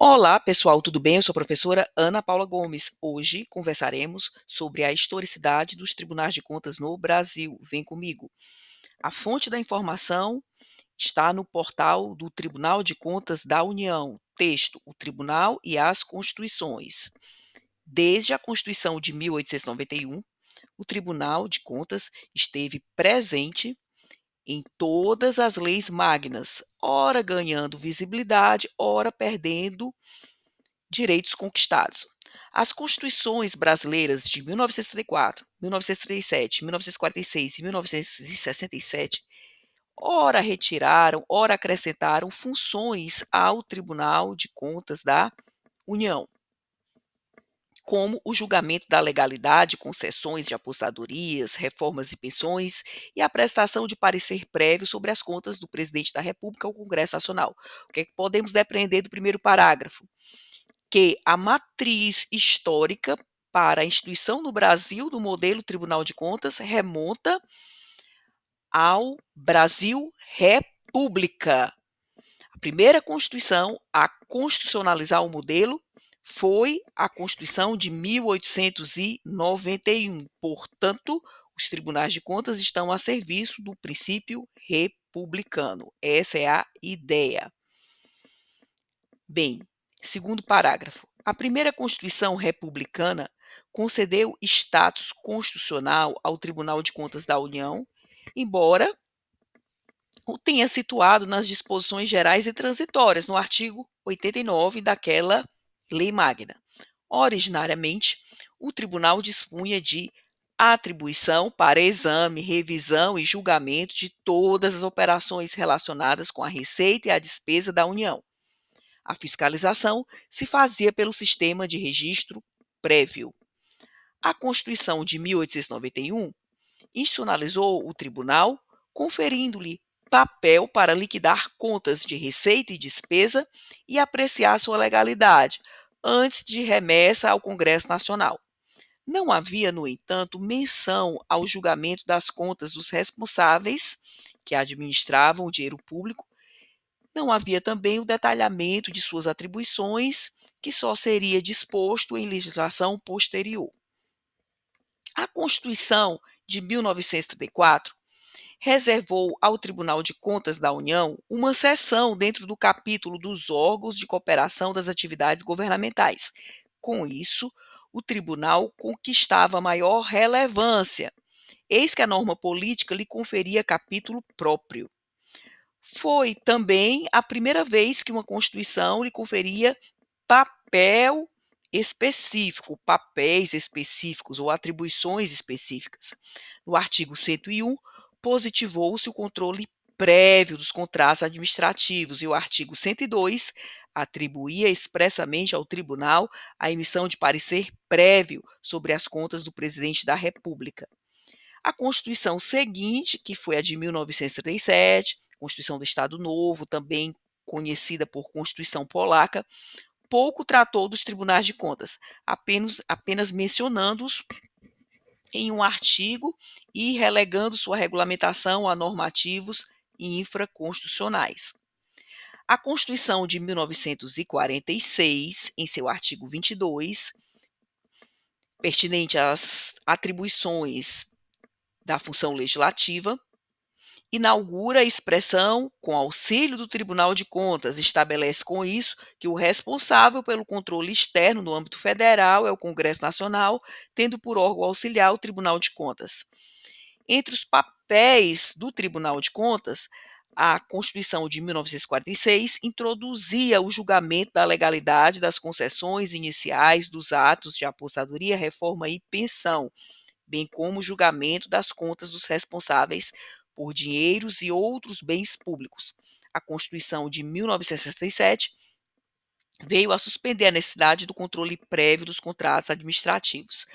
Olá, pessoal, tudo bem? Eu sou a professora Ana Paula Gomes. Hoje conversaremos sobre a historicidade dos tribunais de contas no Brasil. Vem comigo. A fonte da informação está no portal do Tribunal de Contas da União. Texto: o Tribunal e as Constituições. Desde a Constituição de 1891, o Tribunal de Contas esteve presente em todas as leis magnas, ora ganhando visibilidade, ora perdendo direitos conquistados. As constituições brasileiras de 1934, 1937, 1946 e 1967, ora retiraram, ora acrescentaram funções ao Tribunal de Contas da União, como o julgamento da legalidade, concessões de aposentadorias, reformas e pensões e a prestação de parecer prévio sobre as contas do presidente da República ao Congresso Nacional. O que é que podemos depreender do primeiro parágrafo? Que a matriz histórica para a instituição no Brasil do modelo Tribunal de Contas remonta ao Brasil República. A primeira Constituição a constitucionalizar o modelo foi a Constituição de 1891. Portanto, os tribunais de contas estão a serviço do princípio republicano. Essa é a ideia. Bem, segundo parágrafo. A primeira Constituição republicana concedeu status constitucional ao Tribunal de Contas da União, embora o tenha situado nas disposições gerais e transitórias, no artigo 89 daquela Lei Magna. Originariamente, o tribunal dispunha de atribuição para exame, revisão e julgamento de todas as operações relacionadas com a receita e a despesa da União. A fiscalização se fazia pelo sistema de registro prévio. A Constituição de 1891 institucionalizou o tribunal, conferindo-lhe papel para liquidar contas de receita e despesa e apreciar sua legalidade, antes de remessa ao Congresso Nacional. Não havia, no entanto, menção ao julgamento das contas dos responsáveis que administravam o dinheiro público. Não havia também o detalhamento de suas atribuições, que só seria disposto em legislação posterior. A Constituição de 1934 reservou ao Tribunal de Contas da União uma seção dentro do capítulo dos órgãos de cooperação das atividades governamentais. Com isso, o tribunal conquistava maior relevância, eis que a norma política lhe conferia capítulo próprio. Foi também a primeira vez que uma Constituição lhe conferia papel específico, papéis específicos ou atribuições específicas. No artigo 101, positivou-se o controle prévio dos contratos administrativos e o artigo 102 atribuía expressamente ao tribunal a emissão de parecer prévio sobre as contas do presidente da República. A Constituição seguinte, que foi a de 1937, Constituição do Estado Novo, também conhecida por Constituição Polaca, pouco tratou dos tribunais de contas, apenas mencionando-os em um artigo e relegando sua regulamentação a normativos e infraconstitucionais. A Constituição de 1946, em seu artigo 22, pertinente às atribuições da função legislativa, inaugura a expressão com auxílio do Tribunal de Contas, estabelece com isso que o responsável pelo controle externo no âmbito federal é o Congresso Nacional, tendo por órgão auxiliar o Tribunal de Contas. Entre os papéis do Tribunal de Contas, a Constituição de 1946 introduzia o julgamento da legalidade das concessões iniciais dos atos de aposentadoria, reforma e pensão, bem como o julgamento das contas dos responsáveis por dinheiros e outros bens públicos. A Constituição de 1967 veio a suspender a necessidade do controle prévio dos contratos administrativos.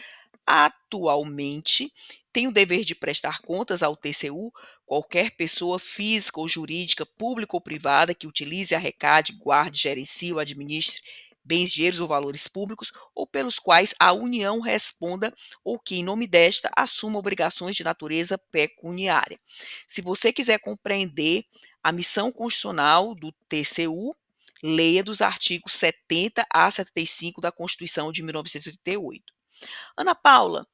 Atualmente, tem o dever de prestar contas ao TCU qualquer pessoa física ou jurídica, pública ou privada, que utilize, arrecade, guarde, gerencie ou administre bens, dinheiros ou valores públicos, ou pelos quais a União responda ou que, em nome desta, assuma obrigações de natureza pecuniária. Se você quiser compreender a missão constitucional do TCU, Leia dos artigos 70 a 75 da Constituição de 1988. Ana Paula,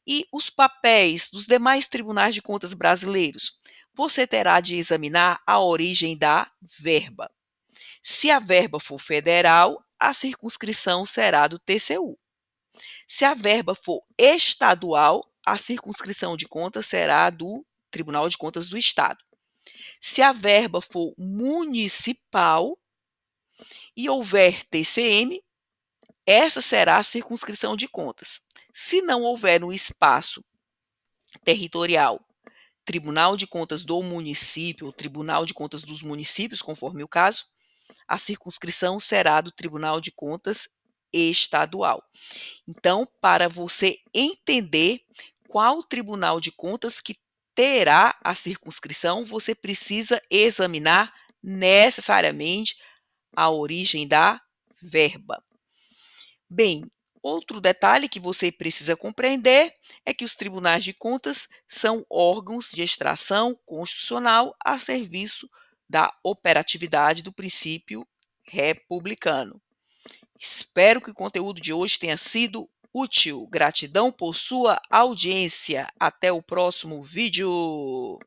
e os papéis dos demais tribunais de contas brasileiros? Você terá de examinar a origem da verba. Se a verba for federal, a circunscrição será do TCU. Se a verba for estadual, a circunscrição de contas será do Tribunal de Contas do Estado. Se a verba for municipal e houver TCM, essa será a circunscrição de contas. Se não houver no espaço territorial Tribunal de Contas do município, ou Tribunal de Contas dos municípios, conforme o caso, a circunscrição será do Tribunal de Contas estadual. Então, para você entender qual Tribunal de Contas que terá a circunscrição, você precisa examinar necessariamente a origem da verba. Bem, outro detalhe que você precisa compreender é que os tribunais de contas são órgãos de extração constitucional a serviço da operatividade do princípio republicano. Espero que o conteúdo de hoje tenha sido útil. Gratidão por sua audiência. Até o próximo vídeo.